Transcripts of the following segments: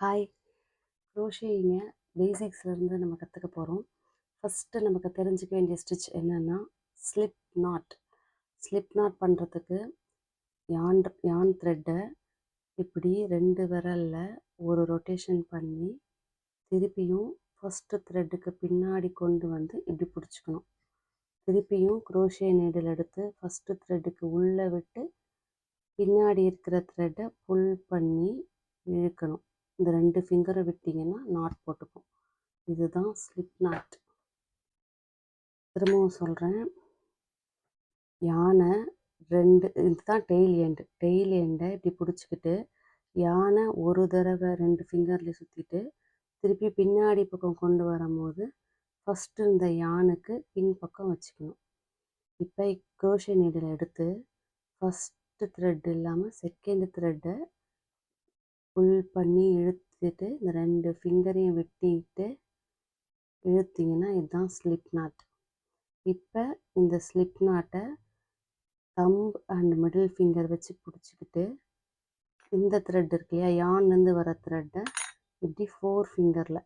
Hi! க்ரோஷேயிங்க பேசிக்ஸ்லேருந்து நம்ம கற்றுக்க போகிறோம். ஃபஸ்ட்டு நமக்கு தெரிஞ்சுக்க வேண்டிய ஸ்டிச் என்னென்னா ஸ்லிப் நாட். ஸ்லிப் நாட் பண்ணுறதுக்கு யான் த்ரெட்டை இப்படி 2 விரலில் ஒரு ரொட்டேஷன் பண்ணி திருப்பியும் ஃபஸ்ட்டு த்ரெட்டுக்கு பின்னாடி கொண்டு வந்து இப்படி பிடிச்சிக்கணும். திருப்பியும் க்ரோஷே நீடில் எடுத்து ஃபஸ்ட்டு த்ரெட்டுக்கு உள்ளே விட்டு பின்னாடி இருக்கிற த்ரெட்டை புல் பண்ணி இழுக்கணும். இந்த 2 ஃபிங்கரை விட்டிங்கன்னா நாட் போட்டுக்கும். இதுதான் ஸ்லிப் நாட். திரும்பவும் சொல்கிறேன். யானை 2 இதுதான் டெய்ல் எண்டை இப்படி பிடிச்சிக்கிட்டு யானை ஒரு தடவை 2 ஃபிங்கர்லேயும் சுற்றிட்டு திருப்பி பின்னாடி பக்கம் கொண்டு வரும்போது ஃபஸ்ட்டு இந்த யானுக்கு பின்பக்கம் வச்சுக்கணும். இப்போ க்ரோஷே நீடில் எடுத்து ஃபஸ்ட்டு த்ரெட் இல்லாமல் செகண்ட் த்ரெட்டை புல் பண்ணி இழுத்துட்டு இந்த 2 ஃபிங்கரையும் வெட்டிட்டு இழுத்திங்கன்னா இதுதான் ஸ்லிப் நாட். இப்போ இந்த ஸ்லிப் நாட்டை தம்ப் அண்ட் மிடில் ஃபிங்கர் வச்சு பிடிச்சிக்கிட்டு இந்த த்ரெட் இருக்கு இல்லையா, யான்லேருந்து வர த்ரெட்டை இப்படி 4 ஃபிங்கரில்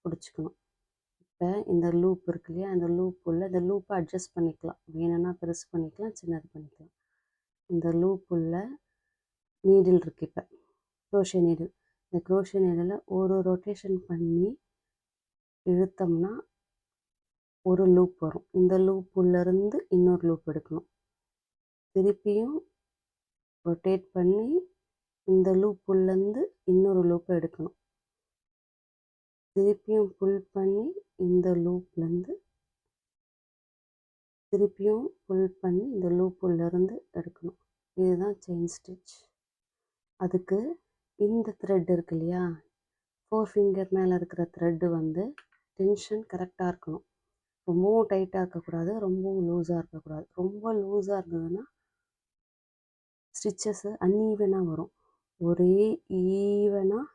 பிடிச்சிக்கணும். இப்போ இந்த லூப் இருக்கு இல்லையா, இந்த இந்த லூப்பை அட்ஜஸ்ட் பண்ணிக்கலாம். வேணும்னா பெருசு பண்ணிக்கலாம், சின்னது பண்ணிக்கலாம். இந்த லூப்புள்ள நீடில் இருக்குது. இப்போ க்ரோஷே நீடில், இந்த க்ரோஷே நீடில் ஒரு ரொட்டேஷன் பண்ணி இழுத்தோம்னா ஒரு லூப் வரும். இந்த லூப்புள்ளேருந்து இன்னொரு லூப் எடுக்கணும். திருப்பியும் ரொட்டேட் பண்ணி இந்த லூப்புள்ளேருந்து இன்னொரு லூப்பை எடுக்கணும். திருப்பியும் புல் பண்ணி இந்த லூப்லேருந்து திருப்பியும் புல் பண்ணி இந்த லூப்புள்ளேருந்து எடுக்கணும். இதுதான் செயின் ஸ்டிச். அதுக்கு இந்த த்ரெட் இருக்கு இல்லையா, 4 ஃபிங்கர் மேலே இருக்கிற த்ரெட்டு வந்து டென்ஷன் கரெக்டாக இருக்கணும். ரொம்பவும் டைட்டாக இருக்கக்கூடாது, ரொம்பவும் லூஸாக இருக்கக்கூடாது. ரொம்ப லூஸாக இருந்ததுன்னா ஸ்டிச்சஸ்ஸு அன்ஈவனாக வரும். ஒரே ஈவனாக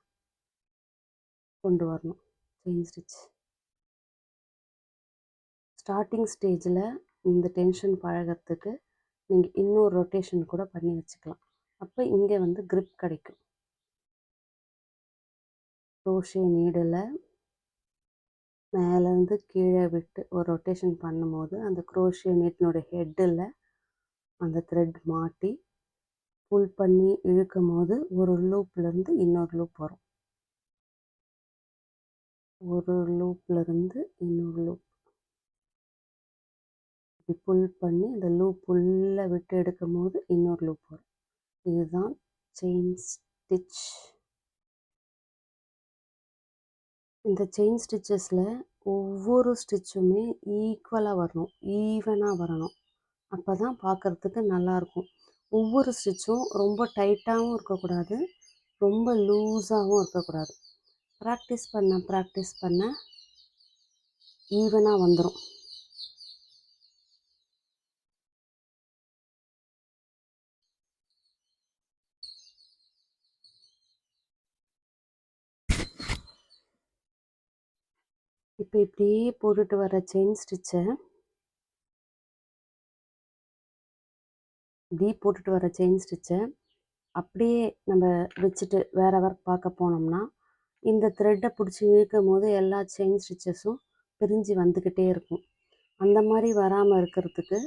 கொண்டு வரணும் செயின் ஸ்டிச். ஸ்டார்டிங் ஸ்டேஜில் இந்த டென்ஷன் பழகிறதுக்கு நீங்கள் இன்னொரு ரொட்டேஷன் கூட பண்ணி வச்சுக்கலாம். அப்போ இங்கே வந்து க்ரிப் கிடைக்கும். க்ரோஷே நீடில் மேலேருந்து கீழே விட்டு ஒரு ரொட்டேஷன் பண்ணும்போது அந்த க்ரோஷே நீடினோட ஹெட்டில் அந்த த்ரெட் மாட்டி புல் பண்ணி இழுக்கும் போது ஒரு லூப்லேருந்து இன்னொரு லூப் வரும். ஒரு லூப்லேருந்து இன்னொரு லூப் இப்படி புல் பண்ணி அந்த லூப் உள்ளே விட்டு எடுக்கும் போது இன்னொரு லூப் வரும். இதுதான் செயின் ஸ்டிச். இந்த செயின் ஸ்டிச்சஸில் ஒவ்வொரு ஸ்டிச்சுமே ஈக்குவலாக வரணும், ஈவனாக வரணும். அப்போ தான் பார்க்குறதுக்கு நல்லாயிருக்கும். ஒவ்வொரு ஸ்டிச்சும் ரொம்ப டைட்டாகவும் இருக்கக்கூடாது, ரொம்ப லூஸாகவும் இருக்கக்கூடாது. ப்ராக்டிஸ் பண்ண ஈவனாக வந்துடும். இப்போ இப்படியே போட்டுட்டு வர செயின் ஸ்டிச்சை அப்படியே நம்ம வச்சுட்டு வேறு ஒர்க் பார்க்க போனோம்னா இந்த த்ரெட்டை பிடிச்சி இழுக்கும் போது எல்லா செயின் ஸ்டிச்சஸும் பிரிஞ்சு வந்துக்கிட்டே இருக்கும். அந்த மாதிரி வராமல் இருக்கிறதுக்கு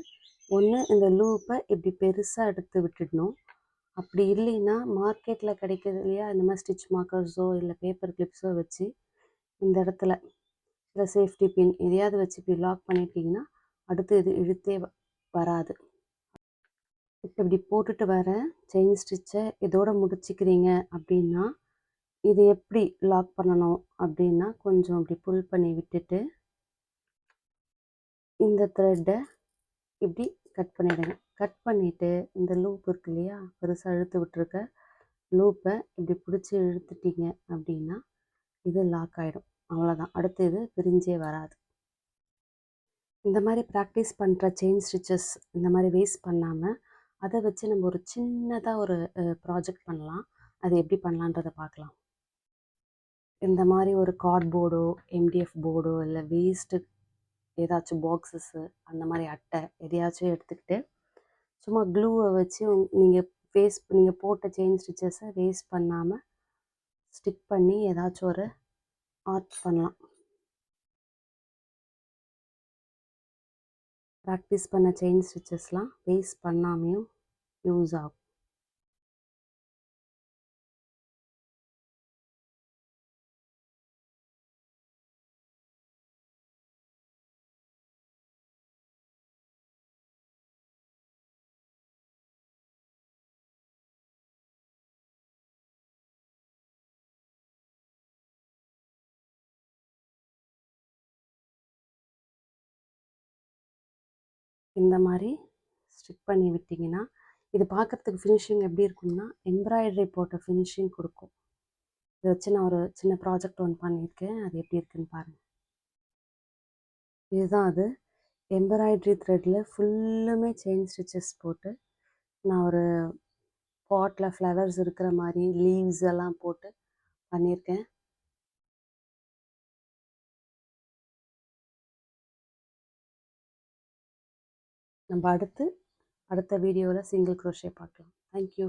ஒன்று இந்த லூப்பை இப்படி பெருசாக எடுத்து விட்டுடணும். அப்படி இல்லைன்னா மார்க்கெட்டில் கிடைக்கிது இல்லையா, இந்த மாதிரி ஸ்டிச் மார்க்கர்ஸோ இல்லை பேப்பர் கிளிப்ஸோ வச்சு இந்த இடத்துல இல்லை சேஃப்டி பின் எதையாவது வச்சு இப்படி லாக் பண்ணிட்டீங்கன்னா அடுத்து இது இழுத்தே வராது. இப்போ இப்படி போட்டுட்டு வர செயின் ஸ்டிச்சை இதோட முடிச்சுக்கிறீங்க அப்படின்னா இது எப்படி லாக் பண்ணணும் அப்படின்னா கொஞ்சம் இப்படி புல் பண்ணி விட்டுட்டு இந்த த்ரெட்டை இப்படி கட் பண்ணிவிடுங்க. கட் பண்ணிவிட்டு இந்த லூப் இருக்கு இல்லையா, பெருசாக இழுத்து விட்டுருக்க லூப்பை இப்படி பிடிச்சி இழுத்துட்டீங்க அப்படின்னா இது லாக் ஆகிடும். அவ்வளோதான், அடுத்து இது பிரிஞ்சே வராது. இந்த மாதிரி ப்ராக்டிஸ் பண்ணுற செயின் ஸ்டிச்சஸ் இந்த மாதிரி வேஸ்ட் பண்ணாமல் அதை வச்சு நம்ம ஒரு சின்னதாக ஒரு ப்ராஜெக்ட் பண்ணலாம். அது எப்படி பண்ணலான்றதை பார்க்கலாம். இந்த மாதிரி ஒரு கார்ட்போர்டோ எம்டிஎஃப் போர்டோ இல்லை வேஸ்ட்டு ஏதாச்சும் பாக்ஸஸ்ஸு அந்த மாதிரி அட்டை எதையாச்சும் எடுத்துக்கிட்டு சும்மா க்ளூவை வச்சு நீங்கள் வேஸ்ட் நீங்கள் போட்ட செயின் ஸ்டிச்சஸை வேஸ்ட் பண்ணாமல் ஸ்டிக் பண்ணி ஏதாச்சும் ஒரு ஆர்ட் பண்ணலாம். ப்ராக்டிஸ் பண்ண செயின் ஸ்டிச்சஸ்லாம் வேஸ்ட் பண்ணாமையும் யூஸ் ஆகும். இந்த மாதிரி ஸ்டிக் பண்ணி விட்டிங்கன்னா இது பார்க்குறதுக்கு ஃபினிஷிங் எப்படி இருக்கும்னா எம்ப்ராய்டரி போட்ட ஃபினிஷிங் கொடுக்கும். இதை வச்சு நான் ஒரு சின்ன ப்ராஜெக்ட் ஒன்று பண்ணியிருக்கேன். அது எப்படி இருக்குன்னு பாருங்கள். இதுதான் அது. எம்ப்ராய்டரி த்ரெட்டில் ஃபுல்லுமே செயின் ஸ்டிச்சஸ் போட்டு நான் ஒரு பாட்டில் ஃப்ளவர்ஸ் இருக்கிற மாதிரி லீவ்ஸ் எல்லாம் போட்டு பண்ணியிருக்கேன். நம்ம அடுத்த வீடியோவில் சிங்கிள் க்ரோஷே பார்க்கலாம். தேங்க்யூ.